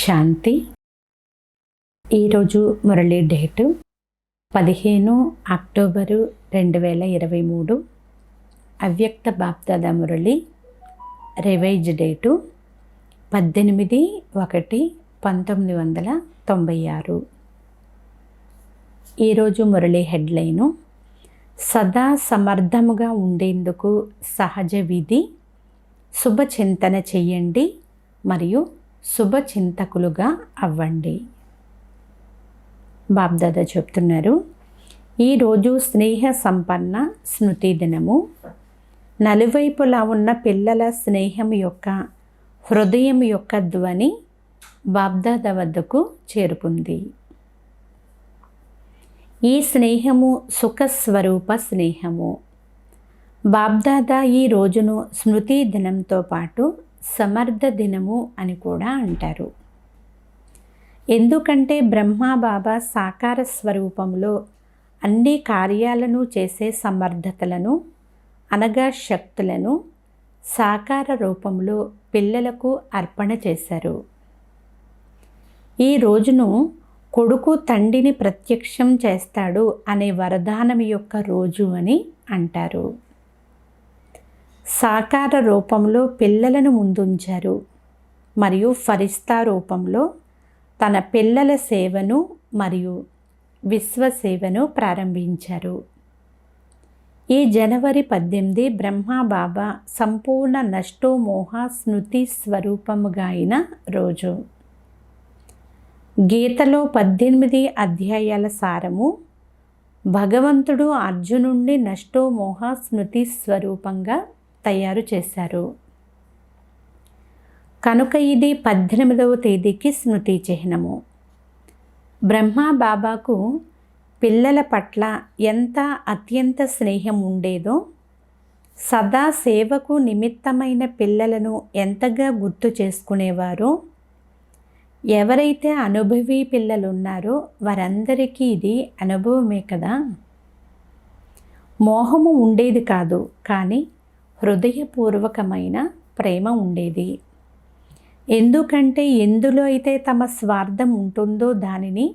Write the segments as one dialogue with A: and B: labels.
A: శాంతి. ఈరోజు Murali date 15 October 2023. అవ్యక్త BapDada Murali revise date 18/1/1996. ఈరోజు మురళి హెడ్లైను: సదా సమర్థముగా ఉండేందుకు సహజ విధి శుభచింతన చెయ్యండి మరియు శుభచింతకులుగా అవ్వండి. బాప్దాదా చెప్తున్నారు, ఈరోజు స్నేహ సంపన్న స్మృతి దినము. నలువైపులా ఉన్న పిల్లల స్నేహం యొక్క హృదయం యొక్క ధ్వని బాప్దాదా వద్దకు చేరుకుంది. ఈ స్నేహము సుఖస్వరూప స్నేహము. బాప్దాదా ఈ రోజును స్మృతి దినంతో పాటు సమర్థ దినము అని కూడా అంటారు. ఎందుకంటే బ్రహ్మా బాబా సాకార స్వరూపంలో అన్ని కార్యాలను చేసే సమర్థతలను అనగా శక్తులను సాకార రూపంలో పిల్లలకు అర్పణ చేశారు. ఈ రోజును కొడుకు తండ్రిని ప్రత్యక్షం చేస్తాడు అనే వరదానం యొక్క రోజు అని అంటారు. సాకార రూపంలో పిల్లలను ముందుంచారు మరియు ఫరిస్తా రూపంలో తన పిల్లల సేవను మరియు విశ్వసేవను ప్రారంభించారు. ఈ జనవరి 18 బ్రహ్మా బాబా సంపూర్ణ నష్టోమోహ స్మృతి స్వరూపముగా అయిన రోజు. గీతలో 18 అధ్యాయాల సారము భగవంతుడు అర్జునుడిని నష్టోమోహ స్మృతి స్వరూపంగా తయారు చేశారు. కనుక ఇది 18వ తేదీకి స్మృతి చిహ్నము. బ్రహ్మా బాబాకు పిల్లల పట్ల ఎంత అత్యంత స్నేహం ఉండేదో, సదా సేవకు నిమిత్తమైన పిల్లలను ఎంతగా గుర్తు చేసుకునేవారో, ఎవరైతే అనుభవీ పిల్లలున్నారో వారందరికీ ఇది అనుభవమే కదా. మోహము ఉండేది కాదు, కానీ హృదయపూర్వకమైన ప్రేమ ఉండేది. ఎందుకంటే ఎందులో అయితే తమ స్వార్థం ఉంటుందో దానిని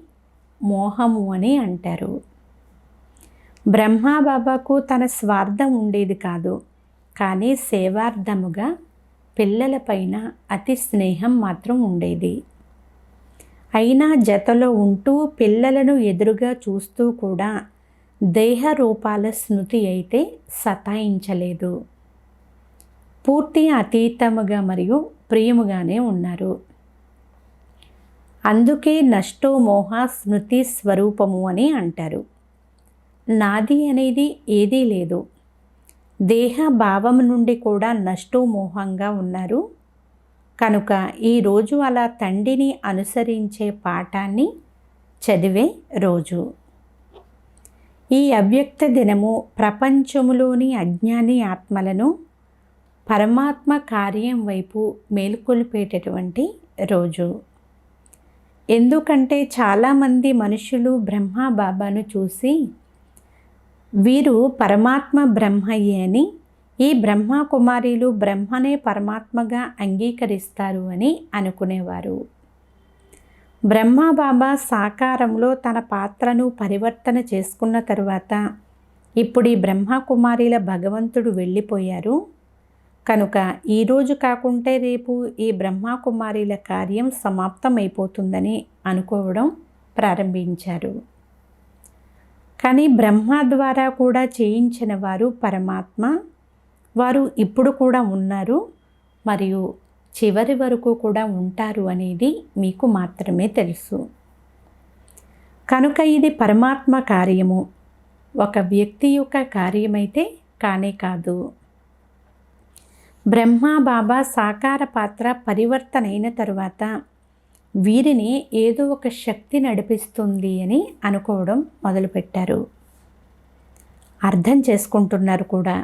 A: మోహము అని అంటారు. బ్రహ్మా బాబాకు తన స్వార్థం ఉండేది కాదు, కానీ సేవార్థముగా పిల్లలపైన అతి స్నేహం మాత్రం ఉండేది. అయినా జతలో ఉంటూ పిల్లలను ఎదురుగా చూస్తూ కూడా దేహ రూపాల స్మృతి అయితే సతాయించలేదు. పూర్తి అతీతముగా మరియు ప్రియముగానే ఉన్నారు. అందుకే నష్టోమోహ స్మృతి స్వరూపము అని అంటారు. నాది అనేది ఏదీ లేదు. దేహ భావం నుండి కూడా నష్టోమోహంగా ఉన్నారు. కనుక ఈరోజు అలా తండ్రిని అనుసరించే పాఠాన్ని చదివే రోజు. ఈ అవ్యక్త దినము ప్రపంచములోని అజ్ఞాని ఆత్మలను పరమాత్మ కార్యం వైపు మేలుకొల్పేటటువంటి రోజు. ఎందుకంటే చాలామంది మనుషులు బ్రహ్మా బాబాను చూసి వీరు పరమాత్మ బ్రహ్మయ్యే అని, ఈ బ్రహ్మా కుమారీలు బ్రహ్మనే పరమాత్మగా అంగీకరిస్తారు అని అనుకునేవారు. బ్రహ్మా బాబా సాకారంలో తన పాత్రను పరివర్తన చేసుకున్న తరువాత ఇప్పుడు ఈ బ్రహ్మా కుమారీల భగవంతుడు వెళ్ళిపోయారు. కనుక ఈరోజు కాకుంటే రేపు ఈ బ్రహ్మా కుమారీల కార్యం సమాప్తమైపోతుందని అనుకోవడం ప్రారంభించారు. కానీ బ్రహ్మ ద్వారా కూడా చేయించిన వారు పరమాత్మ. వారు ఇప్పుడు కూడా ఉన్నారు మరియు చివరి వరకు కూడా ఉంటారు అనేది మీకు మాత్రమే తెలుసు. కనుక ఇది పరమాత్మ కార్యము, ఒక వ్యక్తి యొక్క కార్యమైతే కానే కాదు. బ్రహ్మా బాబా సాకార పాత్ర పరివర్తన అయిన తరువాత వీరిని ఏదో ఒక శక్తి నడిపిస్తుంది అని అనుకోవడం మొదలుపెట్టారు. అర్థం చేసుకుంటున్నారు కూడా.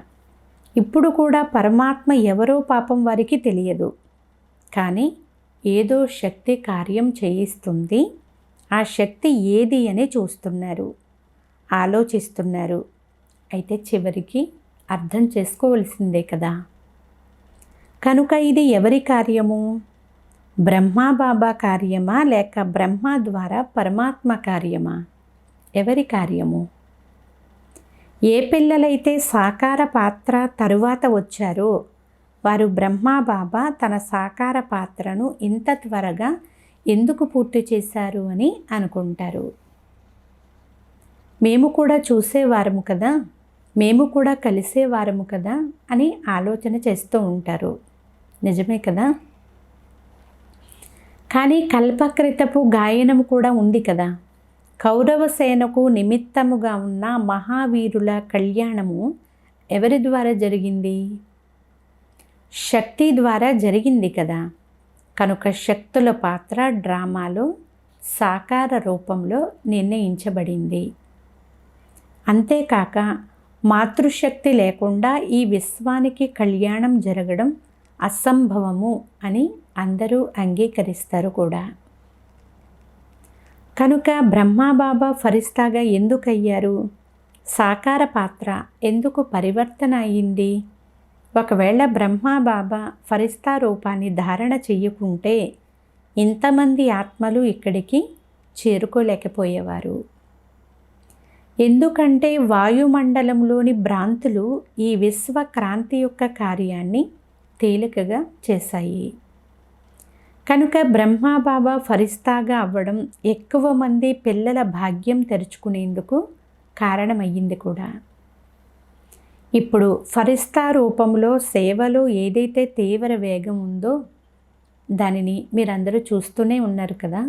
A: ఇప్పుడు కూడా పరమాత్మ ఎవరో పాపం వారికి తెలియదు, కానీ ఏదో శక్తి కార్యం చేయిస్తుంది. ఆ శక్తి ఏది అని చూస్తున్నారు, ఆలోచిస్తున్నారు. అయితే చివరికి అర్థం చేసుకోవలసిందే కదా. కనుక ఇది ఎవరి కార్యము? బ్రహ్మాబాబా కార్యమా లేక బ్రహ్మ ద్వారా పరమాత్మ కార్యమా? ఎవరి కార్యము? ఏ పిల్లలైతే సాకార పాత్ర తరువాత వచ్చారో వారు బ్రహ్మాబాబా తన సాకార పాత్రను ఇంత త్వరగా ఎందుకు పూర్తి చేశారు అని అనుకుంటారు. మేము కూడా చూసేవారము కదా, మేము కూడా కలిసేవారము కదా అని ఆలోచన చేస్తూ ఉంటారు. నిజమే కదా? కానీ కల్పకృతపు గాయనము కూడా ఉంది కదా. కౌరవ సేనకు నిమిత్తముగా ఉన్న మహావీరుల కళ్యాణము ఎవరి ద్వారా జరిగింది? శక్తి ద్వారా జరిగింది కదా. కనుక శక్తుల పాత్ర డ్రామాలో సాకార రూపంలో నిర్ణయించబడింది. అంతేకాక మాతృశక్తి లేకుండా ఈ విశ్వానికి కళ్యాణం జరగడం అసంభవము అని అందరూ అంగీకరిస్తారు కూడా. కనుక బ్రహ్మాబాబా ఫరిస్తాగా ఎందుకు అయ్యారు? సాకార పాత్ర ఎందుకు పరివర్తన అయ్యింది? ఒకవేళ బ్రహ్మాబాబా ఫరిస్తా రూపాన్ని ధారణ చెయ్యకుంటే ఇంతమంది ఆత్మలు ఇక్కడికి చేరుకోలేకపోయేవారు. ఎందుకంటే వాయుమండలంలోని భ్రాంతులు ఈ విశ్వ క్రాంతి యొక్క కార్యాన్ని తేలికగా చేశాయి. కనుక బ్రహ్మాబాబా ఫరిస్తాగా అవ్వడం ఎక్కువ మంది పిల్లల భాగ్యం తెరుచుకునేందుకు కారణమయ్యింది కూడా. ఇప్పుడు ఫరిస్తా రూపంలో సేవలో ఏదైతే తీవ్ర వేగం ఉందో దానిని మీరందరూ చూస్తూనే ఉన్నారు కదా.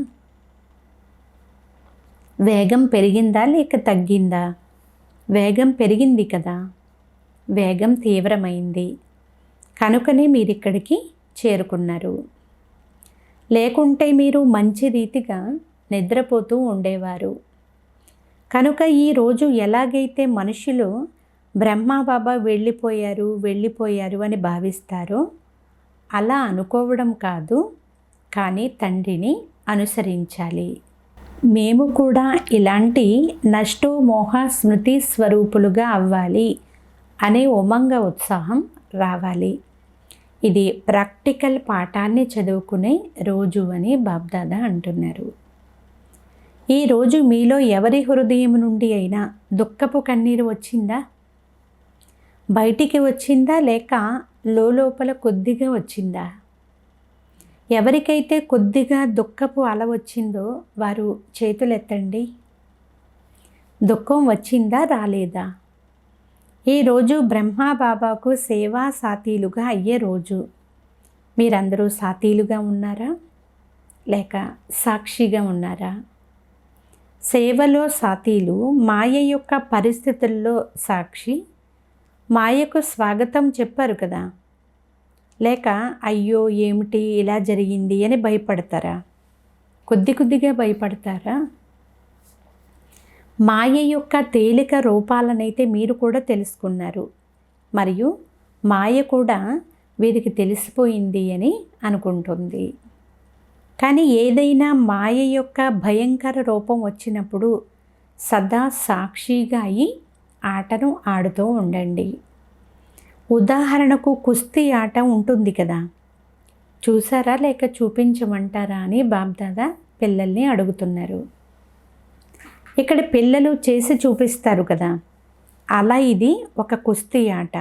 A: వేగం పెరిగిందా లేక తగ్గిందా? వేగం పెరిగింది కదా. వేగం తీవ్రమైంది కనుకనే మీరు ఇక్కడికి చేరుకున్నారు. లేకుంటే మీరు మంచి రీతిగా నిద్రపోతూ ఉండేవారు. కనుక ఈరోజు ఎలాగైతే మనుషులు బ్రహ్మాబాబా వెళ్ళిపోయారు అని భావిస్తారో అలా అనుకోవడం కాదు, కానీ తండ్రిని అనుసరించాలి. మేము కూడా ఇలాంటి నష్టో మోహ స్మృతి స్వరూపులుగా అవ్వాలి అనే ఉమంగ ఉత్సాహం రావాలి. ఇది ప్రాక్టికల్ పాఠాన్ని చదువుకునే రోజు అని బాబ్దాదా అంటున్నారు. ఈరోజు మీలో ఎవరి హృదయం నుండి అయినా దుఃఖపు కన్నీరు వచ్చిందా? బయటికి వచ్చిందా లేక లోపల కొద్దిగా వచ్చిందా? ఎవరికైతే కొద్దిగా దుఃఖపు అల వచ్చిందో వారు చేతులెత్తండి. దుఃఖం వచ్చిందా రాలేదా? ఈరోజు బ్రహ్మాబాబాకు సేవా సాతీలుగా అయ్యే రోజు. మీరందరూ సాతీలుగా ఉన్నారా లేక సాక్షిగా ఉన్నారా? సేవలో సాతీలు, మాయ యొక్క పరిస్థితుల్లో సాక్షి. మాయకు స్వాగతం చెప్పారు కదా, లేక అయ్యో ఏమిటి ఇలా జరిగింది అని భయపడతారా? కొద్దిగా భయపడతారా? మాయ యొక్క తేలిక రూపాలనైతే మీరు కూడా తెలుసుకున్నారు, మరియు మాయ కూడా వీరికి తెలిసిపోయింది అని అనుకుంటుంది. కానీ ఏదైనా మాయ యొక్క భయంకర రూపం వచ్చినప్పుడు సదా సాక్షిగా అయి ఆటను ఆడుతూ ఉండండి. ఉదాహరణకు కుస్తీ ఆట ఉంటుంది కదా, చూసారా లేక చూపించమంటారా అని బాబ్దాదా పిల్లల్ని అడుగుతున్నారు. ఇక్కడ పిల్లలు చేసి చూపిస్తారు కదా, అలా ఇది ఒక కుస్తీ ఆట.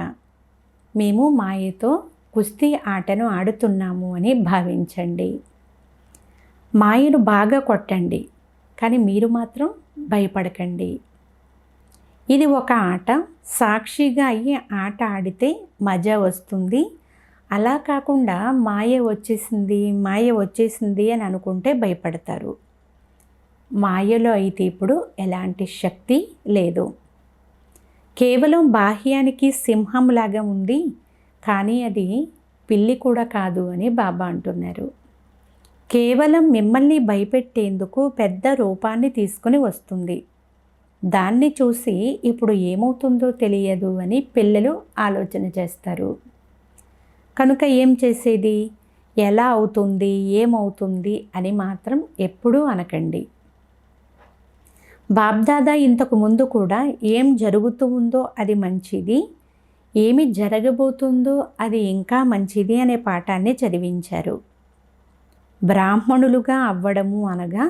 A: మేము మాయతో కుస్తీ ఆటను ఆడుతున్నాము అని భావించండి. మాయను బాగా కొట్టండి, కానీ మీరు మాత్రం భయపడకండి. ఇది ఒక ఆట. సాక్షిగా అయ్యి ఆట ఆడితే మజా వస్తుంది. అలా కాకుండా మాయ వచ్చేసింది అని అనుకుంటే భయపడతారు. మాయలో అయితే ఇప్పుడు ఎలాంటి శక్తి లేదు. కేవలం బాహ్యానికి సింహంలాగా ఉంది, కానీ అది పిల్లి కూడా కాదు అని బాబా అంటున్నారు. కేవలం మిమ్మల్ని భయపెట్టేందుకు పెద్ద రూపాన్ని తీసుకుని వస్తుంది. దాన్ని చూసి ఇప్పుడు ఏమవుతుందో తెలియదు అని పిల్లలు ఆలోచన చేస్తారు. కనుక ఏం చేసేది, ఎలా అవుతుంది, ఏమవుతుంది అని మాత్రం ఎప్పుడూ అనకండి. బాబ్దాదా ఇంతకు ముందు కూడా ఏం జరుగుతూ ఉందో అది మంచిది, ఏమి జరగబోతుందో అది ఇంకా మంచిది అనే పాఠాన్ని చదివించారు. బ్రాహ్మణులుగా అవ్వడము అనగా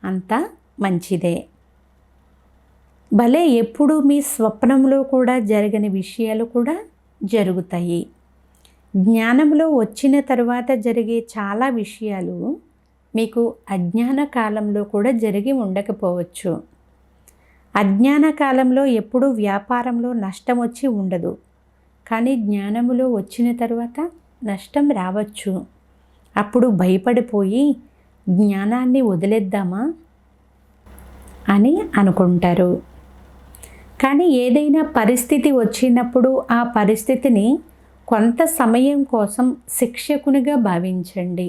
A: అంత మంచిదే. భలే ఎప్పుడు మీ స్వప్నంలో కూడా జరగని విషయాలు కూడా జరుగుతాయి. జ్ఞానంలో వచ్చిన తర్వాత జరిగే చాలా విషయాలు మీకు అజ్ఞాన కాలంలో కూడా జరిగి ఉండకపోవచ్చు. అజ్ఞాన కాలంలో ఎప్పుడూ వ్యాపారంలో నష్టం వచ్చి ఉండదు. కానీ జ్ఞానములో వచ్చిన తర్వాత నష్టం రావచ్చు. అప్పుడు భయపడిపోయి జ్ఞానాన్ని వదిలేద్దామా అని అనుకుంటారు. కానీ ఏదైనా పరిస్థితి వచ్చినప్పుడు ఆ పరిస్థితిని కొంత సమయం కోసం శిక్షకునిగా భావించండి.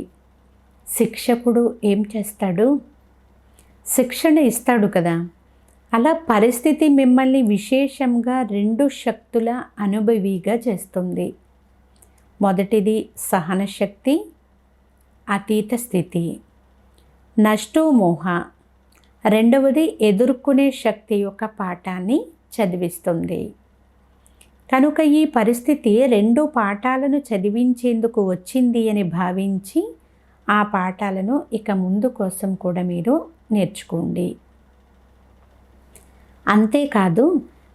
A: శిక్షకుడు ఏం చేస్తాడు? శిక్షణ ఇస్తాడు కదా. అలా పరిస్థితి మిమ్మల్ని విశేషంగా 2 శక్తుల అనుభవిగా చేస్తుంది. మొదటిది సహన శక్తి, అతీత స్థితి. నష్టో మోహ, రెండవది ఎదుర్కొనే శక్తి యొక్క పాఠాన్ని చదివిస్తుంది. కనుక ఈ పరిస్థితి 2 పాఠాలను చదివించేందుకు వచ్చింది అని భావించి ఆ పాఠాలను ఇక ముందు కోసం కూడా మీరు నేర్చుకోండి. అంతేకాదు,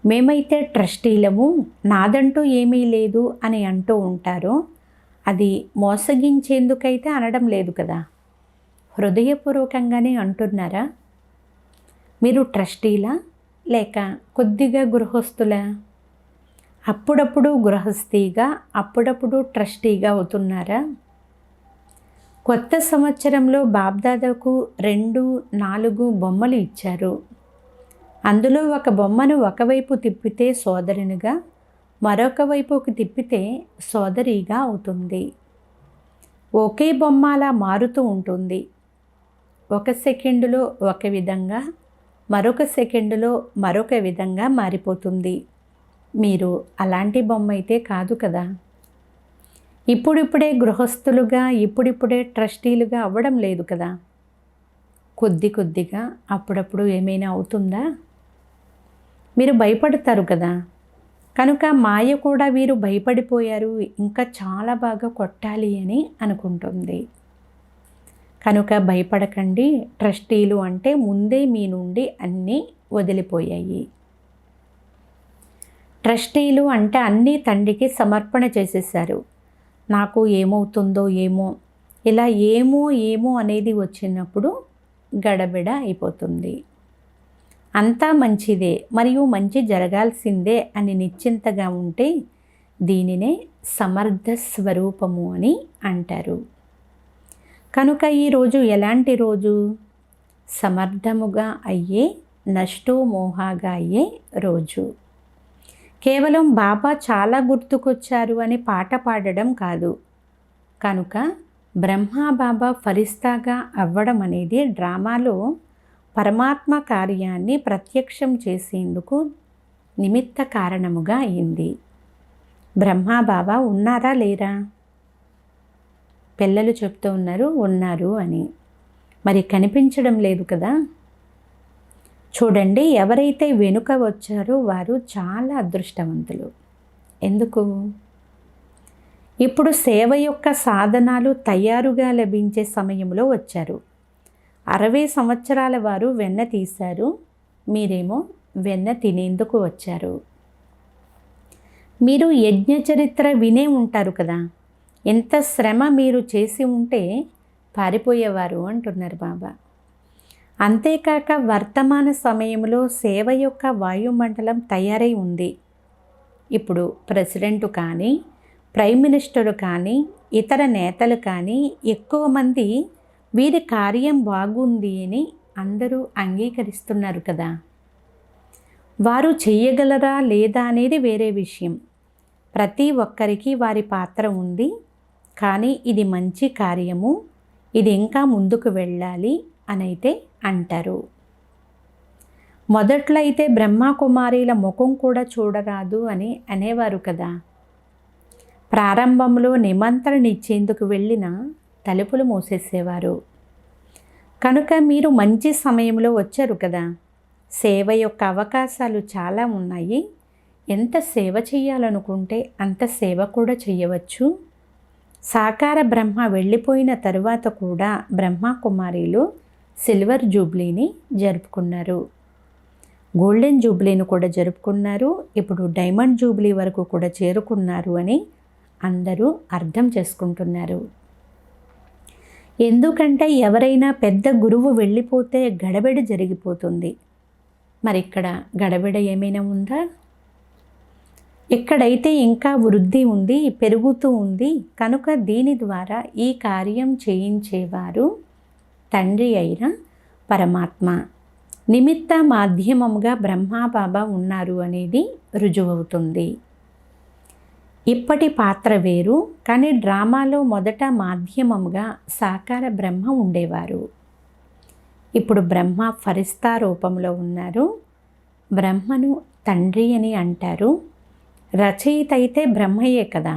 A: మేమైతే ట్రస్టీలము, నాదంటూ ఏమీ లేదు అని అంటూ ఉంటారో అది మోసగించేందుకైతే అనడం లేదు కదా. హృదయపూర్వకంగానే అంటున్నారా? మీరు ట్రస్టీలా లేక కొద్దిగా గృహస్థులా? అప్పుడప్పుడు గృహస్థిగా, అప్పుడప్పుడు ట్రస్టీగా అవుతున్నారా? కొత్త సంవత్సరంలో బాబ్దాదాకు 2, 4 బొమ్మలు ఇచ్చారు. అందులో ఒక బొమ్మను ఒకవైపు తిప్పితే సోదరునిగా, మరొక వైపుకి తిప్పితే సోదరిగా అవుతుంది. ఒకే బొమ్మ అలా మారుతూ ఉంటుంది. 1 సెకండులో ఒక విధంగా, మరొక సెకండులో మరొక విధంగా మారిపోతుంది. మీరు అలాంటి బొమ్మ అయితే కాదు కదా. ఇప్పుడిప్పుడే గృహస్థులుగా, ఇప్పుడిప్పుడే ట్రస్టీలుగా అవ్వడం లేదు కదా. కొద్దిగా అప్పుడప్పుడు ఏమైనా అవుతుందా? మీరు భయపడతారు కదా. కనుక మాయ కూడా వీరు భయపడిపోయారు, ఇంకా చాలా బాగా కొట్టాలి అని అనుకుంటుంది. కనుక భయపడకండి. ట్రస్టీలు అంటే ముందే మీ నుండి అన్నీ వదిలిపోయాయి. ట్రస్టీలు అంటే అన్నీ తండ్రికి సమర్పణ చేసేసారు. నాకు ఏమవుతుందో ఏమో, ఇలా ఏమో అనేది వచ్చినప్పుడు గడబిడ అయిపోతుంది. అంతా మంచిదే మరియు మంచి జరగాల్సిందే అని నిశ్చింతగా ఉంటే దీనినే సమర్థ స్వరూపము అని అంటారు. కనుక ఈరోజు ఎలాంటి రోజు? సమర్థముగా అయ్యే, నష్టో మోహాగా అయ్యే రోజు. కేవలం బాబా చాలా గుర్తుకొచ్చారు అని పాట పాడడం కాదు. కనుక బ్రహ్మ బాబా ఫరిస్తాగా అవ్వడం అనేది డ్రామాలో పరమాత్మ కార్యాన్ని ప్రత్యక్షం చేసేందుకు నిమిత్త కారణముగా అయింది. బ్రహ్మ బాబా ఉన్నారా లేరా? పిల్లలు చెప్తూ ఉన్నారు అని. మరి కనిపించడం లేదు కదా. చూడండి, ఎవరైతే వెనుక వచ్చారో వారు చాలా అదృష్టవంతులు. ఎందుకు? ఇప్పుడు సేవ యొక్క సాధనాలు తయారుగా లభించే సమయంలో వచ్చారు. 60 సంవత్సరాల వారు వెన్న తీశారు, మీరేమో వెన్న తినేందుకు వచ్చారు. మీరు యజ్ఞ చరిత్ర వినే ఉంటారు కదా. ఎంత శ్రమ మీరు చేసి ఉంటే పారిపోయేవారు అంటున్నారు బాబా. అంతేకాక వర్తమాన సమయంలో సేవ యొక్క వాయుమండలం తయారై ఉంది. ఇప్పుడు ప్రెసిడెంట్ కానీ, ప్రైమ్ మినిస్టర్ కానీ, ఇతర నేతలు కానీ ఎక్కువ మంది వీరి కార్యం బాగుంది అని అందరూ అంగీకరిస్తున్నారు కదా. వారు చెయ్యగలరా లేదా అనేది వేరే విషయం. ప్రతి ఒక్కరికి వారి పాత్ర ఉంది. కానీ ఇది మంచి కార్యము, ఇది ఇంకా ముందుకు వెళ్ళాలి అనైతే అంటారు. మొదట్లో అయితే బ్రహ్మకుమారీల ముఖం కూడా చూడరాదు అని అనేవారు కదా. ప్రారంభంలో నిమంత్రణ ఇచ్చేందుకు వెళ్ళిన తలుపులు మూసేసేవారు. కనుక మీరు మంచి సమయంలో వచ్చారు కదా. సేవ యొక్క అవకాశాలు చాలా ఉన్నాయి. ఎంత సేవ చేయాలనుకుంటే అంత సేవ కూడా చేయవచ్చు. సాకార బ్రహ్మ వెళ్ళిపోయిన తరువాత కూడా బ్రహ్మ కుమారీలు సిల్వర్ జూబ్లీని జరుపుకున్నారు. గోల్డెన్ జూబ్లీని కూడా జరుపుకున్నారు. ఇప్పుడు డైమండ్ జూబ్లీ వరకు కూడా చేరుకున్నారు అని అందరూ అర్థం చేసుకుంటున్నారు. ఎందుకంటే ఎవరైనా పెద్ద గురువు వెళ్ళిపోతే గడబిడ జరిగిపోతుంది. మరి ఇక్కడ గడబిడ ఏమైనా ఉందా? ఇక్కడైతే ఇంకా వృద్ధి ఉంది, పెరుగుతూ ఉంది. కనుక దీని ద్వారా ఈ కార్యం చేయించేవారు తండ్రి అయిన పరమాత్మ. నిమిత్త మాధ్యమంగా బ్రహ్మాబాబా ఉన్నారు అనేది రుజువవుతుంది. ఇప్పటి పాత్ర వేరు, కానీ డ్రామాలో మొదట మాధ్యమంగా సాకార బ్రహ్మ ఉండేవారు. ఇప్పుడు బ్రహ్మ ఫరిస్తా రూపంలో ఉన్నారు. బ్రహ్మను తండ్రి అని అంటారు. రచయిత అయితే బ్రహ్మయే కదా.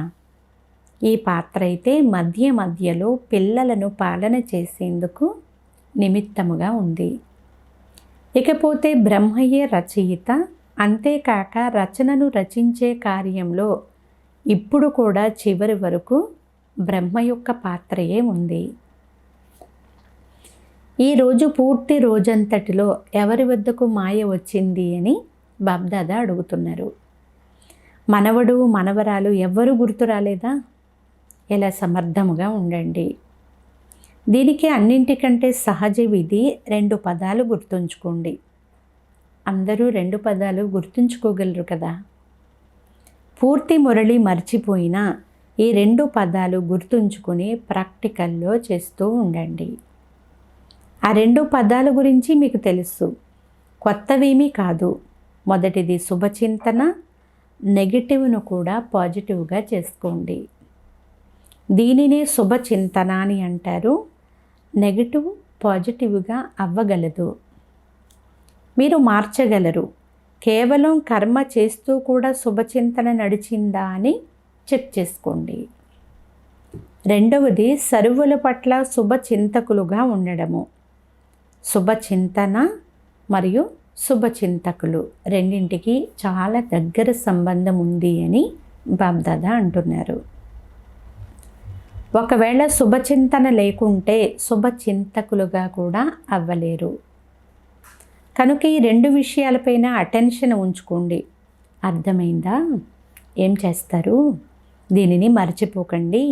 A: ఈ పాత్ర అయితే మధ్య మధ్యలో పిల్లలను పాలన చేసేందుకు నిమిత్తముగా ఉంది. ఇకపోతే బ్రహ్మయే రచయిత. అంతేకాక రచనను రచించే కార్యంలో ఇప్పుడు కూడా చివరి వరకు బ్రహ్మ యొక్క పాత్రయే ఉంది. ఈరోజు పూర్తి రోజంతటిలో ఎవరి వద్దకు మాయ వచ్చింది అని బాబ్దాదా అడుగుతున్నారు. మనవడు మనవరాలు ఎవ్వరూ గుర్తు రాలేదా? ఎలా సమర్థముగా ఉండండి. దీనికి అన్నింటికంటే సహజ విధి 2 పదాలు గుర్తుంచుకోండి. అందరూ 2 పదాలు గుర్తుంచుకోగలరు కదా. పూర్తి మురళి మర్చిపోయినా ఈ 2 పదాలు గుర్తుంచుకొని ప్రాక్టికల్లో చేస్తూ ఉండండి. ఆ 2 పదాల గురించి మీకు తెలుసు, కొత్తవేమీ కాదు. మొదటిది శుభచింతన, నెగిటివ్ను కూడా పాజిటివ్గా చేసుకోండి. దీనినే శుభచింతన అని అంటారు. నెగిటివ్ పాజిటివ్గా అవ్వగలదు, మీరు మార్చగలరు. కేవలం కర్మ చేస్తూ కూడా శుభచింతన నడిచిందా అని చెక్ చేసుకోండి. రెండవది సర్వుల పట్ల శుభచింతకులుగా ఉండడము. శుభచింతన మరియు శుభచింతకులు రెండింటికి చాలా దగ్గర సంబంధం ఉంది అని బాబ్దాదా అంటున్నారు. ఒకవేళ శుభచింతన లేకుంటే శుభచింతకులుగా కూడా అవ్వలేరు. కనుక ఈ 2 విషయాలపైన అటెన్షన్ ఉంచుకోండి. అర్థమైందా? ఏం చేస్తారు? దీనిని మర్చిపోకండి.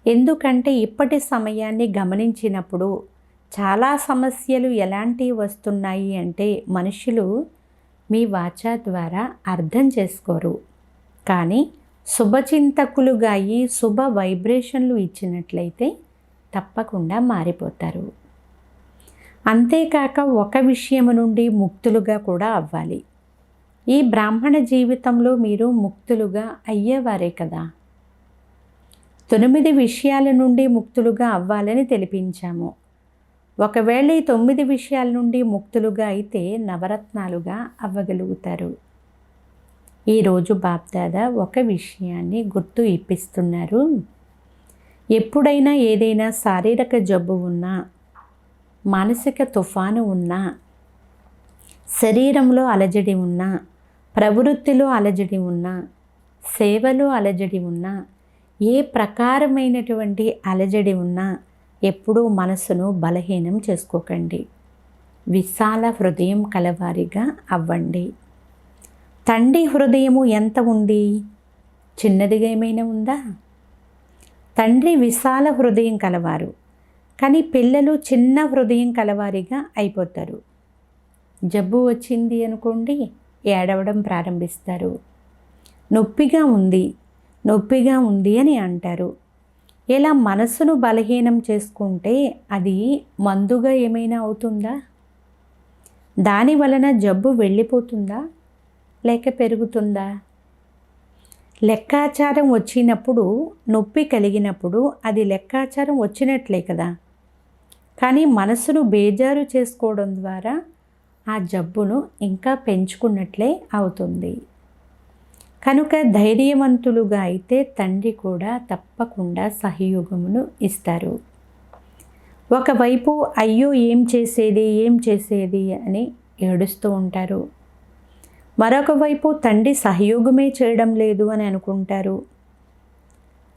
A: ఎందుకంటే ఇప్పటి సమయాన్ని గమనించినప్పుడు చాలా సమస్యలు ఎలాంటివి వస్తున్నాయి అంటే మనుషులు మీ వాచా ద్వారా అర్థం చేసుకోరు. కానీ శుభచింతకులుగా అయ్యి శుభ వైబ్రేషన్లు ఇచ్చినట్లయితే తప్పకుండా మారిపోతారు. అంతేకాక ఒక విషయం నుండి ముక్తులుగా కూడా అవ్వాలి. ఈ బ్రాహ్మణ జీవితంలో మీరు ముక్తులుగా అయ్యేవారే కదా. 9 విషయాల నుండి ముక్తులుగా అవ్వాలని తెలిపించాము. ఒకవేళ ఈ 9 విషయాల నుండి ముక్తులుగా అయితే నవరత్నాలుగా అవ్వగలుగుతారు. ఈరోజు బాబ్దాదా ఒక విషయాన్ని గుర్తు ఇప్పిస్తున్నారు. ఎప్పుడైనా ఏదైనా శారీరక జబ్బు ఉన్నా, మానసిక తుఫాను ఉన్నా, శరీరంలో అలజడి ఉన్నా, ప్రవృత్తిలో అలజడి ఉన్నా, సేవలో అలజడి ఉన్నా, ఏ ప్రకారమైనటువంటి అలజడి ఉన్నా ఎప్పుడూ మనసును బలహీనం చేసుకోకండి. విశాల హృదయం కలవారిగా అవ్వండి. తండ్రి హృదయము ఎంత ఉంది? చిన్నదిగా ఏమైనా ఉందా? తండ్రి విశాల హృదయం కలవారు, కానీ పిల్లలు చిన్న హృదయం కలవారిగా అయిపోతారు. జబ్బు వచ్చింది అనుకోండి, ఏడవడం ప్రారంభిస్తారు. నొప్పిగా ఉంది, నొప్పిగా ఉంది అని అంటారు. ఇలా మనసును బలహీనం చేసుకుంటే అది మందుగా ఏమైనా అవుతుందా? దాని వలన జబ్బు వెళ్ళిపోతుందా లేక పెరుగుతుందా? లెక్కాచారం వచ్చినప్పుడు, నొప్పి కలిగినప్పుడు అది లెక్కాచారం వచ్చినట్లే కదా. కానీ మనసును బేజారు చేసుకోవడం ద్వారా ఆ జబ్బును ఇంకా పెంచుకున్నట్లే అవుతుంది. కనుక ధైర్యవంతులుగా అయితే తండ్రి కూడా తప్పకుండా సహయోగమును ఇస్తారు. ఒకవైపు అయ్యో ఏం చేసేది అని ఏడుస్తూ ఉంటారు. మరొక వైపు తండ్రి సహయోగమే చేయడం లేదు అని అనుకుంటారు.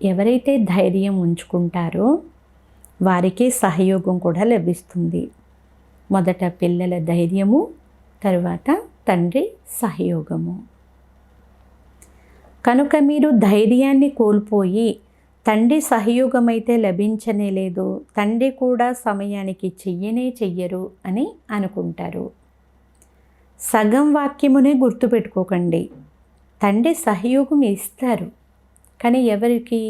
A: ఎవరైతే ధైర్యం ఉంచుకుంటారో వారికి సహయోగం కూడా లభిస్తుంది. మొదట పిల్లల ధైర్యము, తరువాత తండ్రి సహయోగము. కనుక మీరు ధైర్యాన్ని కోల్పోయి తండ్రి సహయోగం అయితే లభించనే లేదు, తండ్రి కూడా సమయానికి చెయ్యరు అని అనుకుంటారు. సగం వాక్యమునే గుర్తుపెట్టుకోకండి. తండ్రి సహయోగం ఇస్తారు, కానీ ఎవరికి?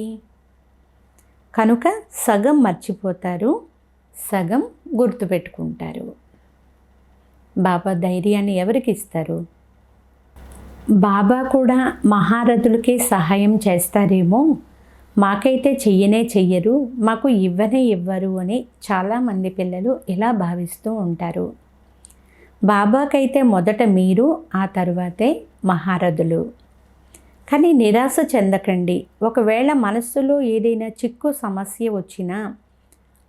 A: కనుక సగం మర్చిపోతారు, సగం గుర్తుపెట్టుకుంటారు. బాబా ధైర్యాన్ని ఎవరికి ఇస్తారు? బాబా కూడా మహారథులకే సహాయం చేస్తారేమో, మాకైతే చెయ్యరు, మాకు ఇవ్వరు అని చాలామంది పిల్లలు ఇలా భావిస్తూ ఉంటారు. బాబాకైతే మొదట మీరు, ఆ తర్వాతే మహారథులు. కానీ నిరాశ చెందకండి. ఒకవేళ మనస్సులో ఏదైనా చిక్కు సమస్య వచ్చినా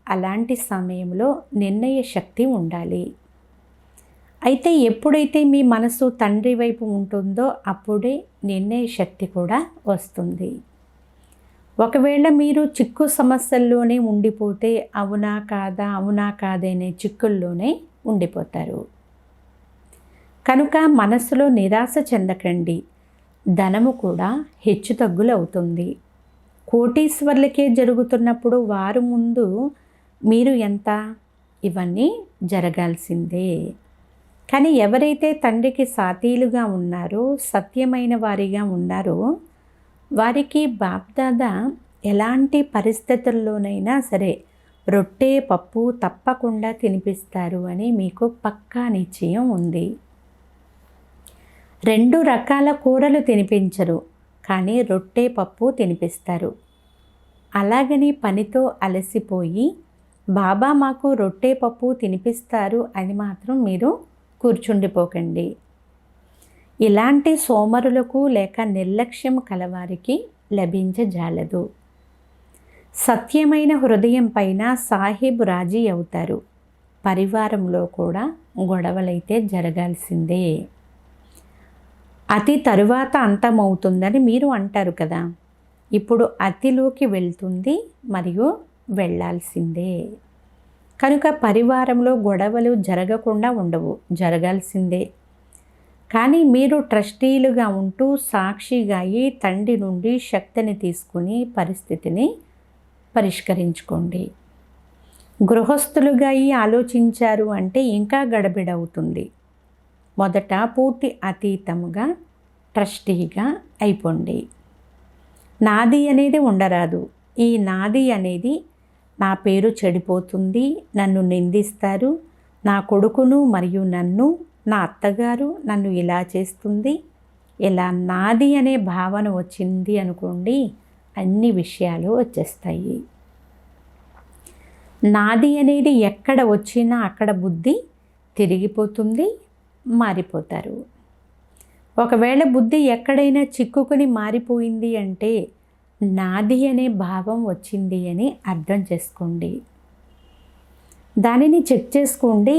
A: అలాంటి సమయంలో నిర్ణయ శక్తి ఉండాలి. అయితే ఎప్పుడైతే మీ మనసు తండ్రి వైపు ఉంటుందో అప్పుడే నిర్ణయ శక్తి కూడా వస్తుంది. ఒకవేళ మీరు చిక్కు సమస్యల్లోనే ఉండిపోతే అవునా కాదా అనే చిక్కుల్లోనే ఉండిపోతారు. కనుక మనస్సులో నిరాశ చెందకండి. ధనము కూడా హెచ్చుతగ్గులు అవుతుంది. కోటీశ్వర్లకే జరుగుతున్నప్పుడు వారు ముందు మీరు ఎంత? ఇవన్నీ జరగాల్సిందే. కానీ ఎవరైతే తండ్రికి సాతీలుగా ఉన్నారో, సత్యమైన వారిగా ఉన్నారో, వారికి బాప్దాదా ఎలాంటి పరిస్థితుల్లోనైనా సరే రొట్టె పప్పు తప్పకుండా తినిపిస్తారు అని మీకు పక్కా నిశ్చయం ఉంది. 2 రకాల కూరలు తినిపించరు, కానీ రొట్టె పప్పు తినిపిస్తారు. అలాగని పనితో అలసిపోయి బాబా మాకు రొట్టె పప్పు తినిపిస్తారు అని మాత్రం మీరు కూర్చుండిపోకండి. ఇలాంటి సోమరులకు లేక నిర్లక్ష్యం కలవారికి లభించజాలదు. సత్యమైన హృదయం పైన సాహిబ్ రాజీ అవుతారు. పరివారంలో కూడా గొడవలైతే జరగాల్సిందే. అతి తరువాత అంతమవుతుందని మీరు అంటారు కదా, ఇప్పుడు అతిలోకి వెళ్తుంది మరియు వెళ్ళాల్సిందే. కనుక పరివారంలో గొడవలు జరగకుండా ఉండవు, జరగాల్సిందే. కానీ మీరు ట్రస్టీలుగా ఉంటూ సాక్షిగా అయి తండ్రి నుండి శక్తిని తీసుకుని పరిస్థితిని పరిష్కరించుకోండి. గృహస్థులుగా అయి ఆలోచించారు అంటే ఇంకా గడబిడవుతుంది. మొదట పూర్తి అతీతముగా ట్రస్టీగా అయిపోండి. నాది అనేది ఉండరాదు. ఈ నాది అనేది నా పేరు చెడిపోతుంది, నన్ను నిందిస్తారు, నా కొడుకును మరియు నన్ను, నా అత్తగారు నన్ను ఇలా చేస్తుంది, ఇలా నాది అనే భావన వచ్చింది అనుకోండి, అన్ని విషయాలు వచ్చేస్తాయి. నాది అనేది ఎక్కడ వచ్చినా అక్కడ బుద్ధి తిరిగిపోతుంది, మారిపోతారు. ఒకవేళ బుద్ధి ఎక్కడైనా చిక్కుకుని మారిపోయింది అంటే నాది అనే భావం వచ్చింది అని అర్థం చేసుకోండి. దానిని చెక్ చేసుకోండి.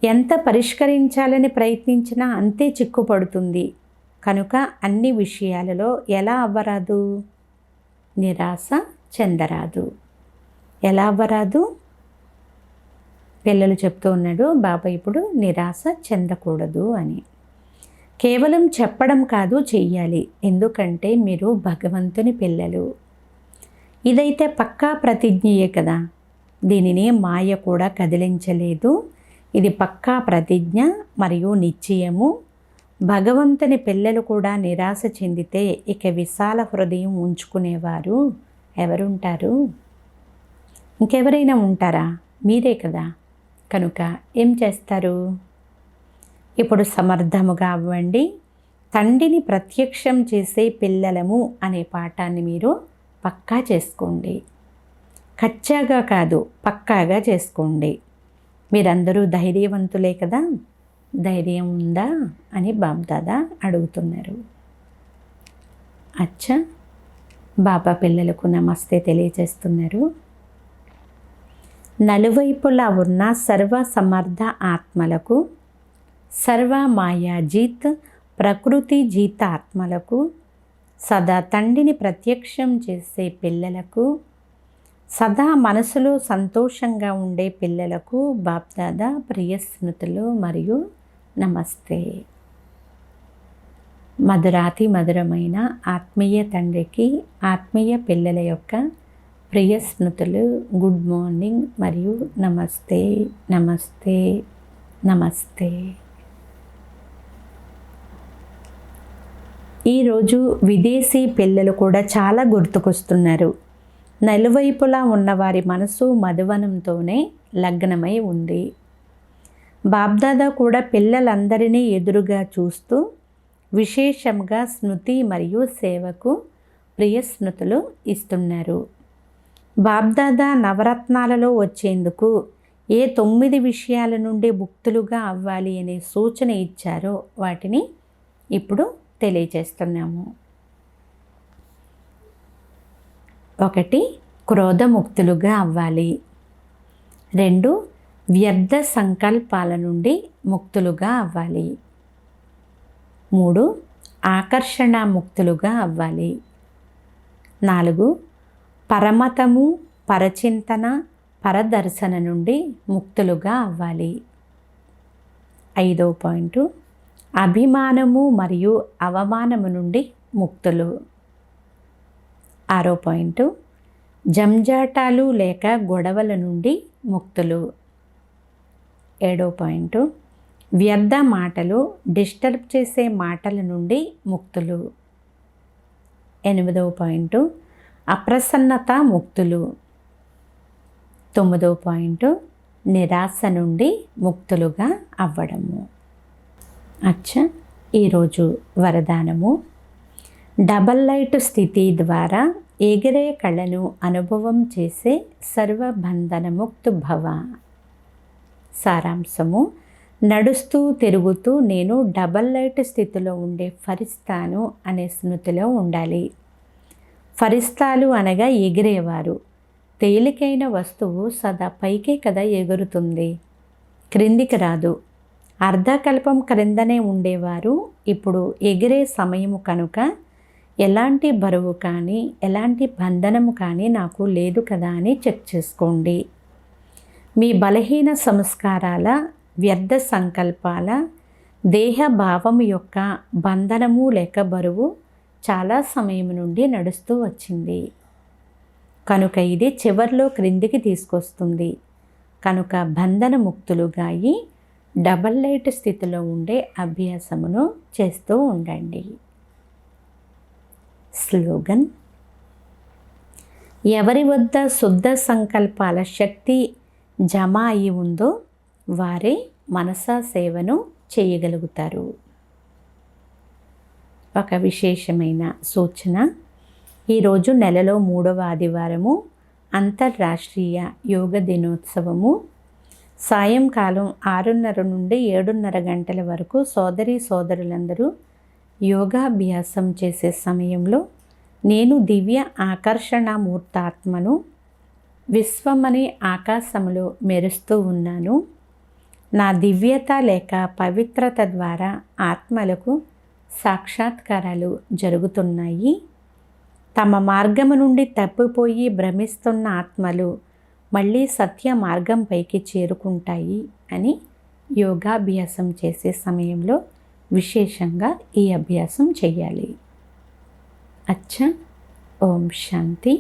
A: ఎంత పరిష్కరించాలని ప్రయత్నించినా అంతే చిక్కుపడుతుంది. కనుక అన్ని విషయాలలో ఎలా అవ్వరాదు? నిరాశ చెందరాదు. ఎలా అవ్వరాదు? పిల్లలు చెప్తూ ఉన్నాడు బాబా ఇప్పుడు నిరాశ చెందకూడదు అని. కేవలం చెప్పడం కాదు, చెయ్యాలి. ఎందుకంటే మీరు భగవంతుని పిల్లలు. ఇదైతే పక్కా ప్రతిజ్ఞయే కదా, దీనిని మాయ కూడా కదిలించలేదు. ఇది పక్కా ప్రతిజ్ఞ మరియు నిశ్చయము. భగవంతుని పిల్లలు కూడా నిరాశ చెందితే ఇక విశాల హృదయం ఉంచుకునేవారు ఎవరుంటారు? ఇంకెవరైనా ఉంటారా? మీరే కదా. కనుక ఏం చేస్తారు? ఇప్పుడు సమర్థముగా అవ్వండి. తండ్రిని ప్రత్యక్షం చేసే పిల్లలము అనే పాఠాన్ని మీరు పక్కా చేసుకోండి. కచ్చాగా కాదు, పక్కాగా చేసుకోండి. మీరందరూ ధైర్యవంతులే కదా, ధైర్యం ఉందా అని బాబ్దాదా అడుగుతున్నారు. అచ్చా, బాబా పిల్లలకు నమస్తే తెలియజేస్తున్నారు. నలువైపులా ఉన్న సర్వ సమర్థ ఆత్మలకు, సర్వ మాయాజీత్ ప్రకృతి జీత ఆత్మలకు, సదా తండ్రిని ప్రత్యక్షం చేసే పిల్లలకు, సదా మనసులో సంతోషంగా ఉండే పిల్లలకు బాప్దాదా ప్రియ స్మృతులు మరియు నమస్తే. మధురాతి మధురమైన ఆత్మీయ తండ్రికి, ఆత్మీయ పిల్లల యొక్క ప్రియ స్మృతులు, గుడ్ మార్నింగ్ మరియు నమస్తే, నమస్తే, నమస్తే. ఈరోజు విదేశీ పిల్లలు కూడా చాలా గుర్తుకొస్తున్నారు. నలువైపులా ఉన్నవారి మనసు మధువనంతోనే లగ్నమై ఉంది. బాబ్దాదా కూడా పిల్లలందరినీ ఎదురుగా చూస్తూ విశేషంగా స్మృతి మరియు సేవకు ప్రియ స్మృతులు ఇస్తున్నారు. బాబ్దాదా నవరత్నాలలో వచ్చేందుకు ఏ 9 విషయాల నుండి ముక్తులుగా అవ్వాలి అనే సూచన ఇచ్చారో వాటిని ఇప్పుడు తెలియజేస్తున్నాము. 1. క్రోధముక్తులుగా అవ్వాలి. 2. వ్యర్థ సంకల్పాల నుండి ముక్తులుగా అవ్వాలి. 3. ఆకర్షణ ముక్తులుగా అవ్వాలి. 4. పరమతము, పరచింతన, పరదర్శన నుండి ముక్తులుగా అవ్వాలి. 5వ పాయింట్ అభిమానము మరియు అవమానము నుండి ముక్తులు. 6వ పాయింట్ జంజాటాలు లేక గొడవల నుండి ముక్తులు. 7వ పాయింట్ వ్యర్థ మాటలు, డిస్టర్బ్ చేసే మాటల నుండి ముక్తులు. 8వ పాయింట్ అప్రసన్నత ముక్తులు. 9వ పాయింట్ నిరాశ నుండి ముక్తులుగా అవ్వడము. ఈరోజు వరదానము. డబల్ లైట్ స్థితి ద్వారా ఎగిరే కళను అనుభవం చేసే సర్వబంధనముక్తు భవ. సారాంశము. నడుస్తూ తిరుగుతూ నేను డబల్ లైట్ స్థితిలో ఉండే ఫరిస్తాను అనే స్మృతిలో ఉండాలి. ఫరిస్తాలు అనగా ఎగిరేవారు. తేలికైన వస్తువు సదా పైకే కదా ఎగురుతుంది, క్రిందికి రాదు. అర్ధకల్పం క్రిందనే ఉండేవారు ఇప్పుడు ఎగిరే సమయము కనుక ఎలాంటి బరువు కానీ ఎలాంటి బంధనము కానీ నాకు లేదు కదా అని చెక్ చేసుకోండి. మీ బలహీన సంస్కారాల, వ్యర్థ సంకల్పాల, దేహ భావం యొక్క బంధనము లేక బరువు చాలా సమయం నుండి నడుస్తూ వచ్చింది కనుక ఇది చివర్లో క్రిందికి తీసుకొస్తుంది. కనుక బంధన ముక్తులుగా అయి డబల్ లైట్ స్థితిలో ఉండే అభ్యాసమును చేస్తూ ఉండండి. స్లోగన్. ఎవరి వద్ద శుద్ధ సంకల్పాల శక్తి జమ అయి ఉందో వారే మనసా సేవను చేయగలుగుతారు. ఒక విశేషమైన సూచన. ఈరోజు నెలలో 3వ ఆదివారము అంతర్రాష్ట్రీయ యోగ దినోత్సవము. సాయంకాలం 6:30 నుండి 7:30 గంటల వరకు సోదరీ సోదరులందరూ యోగాభ్యాసం చేసే సమయంలో నేను దివ్య ఆకర్షణ మూర్తాత్మను, విశ్వమనే ఆకాశంలో మెరుస్తూ ఉన్నాను. నా దివ్యత లేక పవిత్రత ద్వారా ఆత్మలకు సాక్షాత్కారాలు జరుగుతున్నాయి. తమ మార్గము నుండి తప్పిపోయి భ్రమిస్తున్న ఆత్మలు మళ్ళీ సత్య మార్గంపైకి చేరుకుంటాయి అని యోగాభ్యాసం చేసే సమయంలో విశేషంగా ఈ అభ్యాసం చేయాలి. ఓం శాంతి.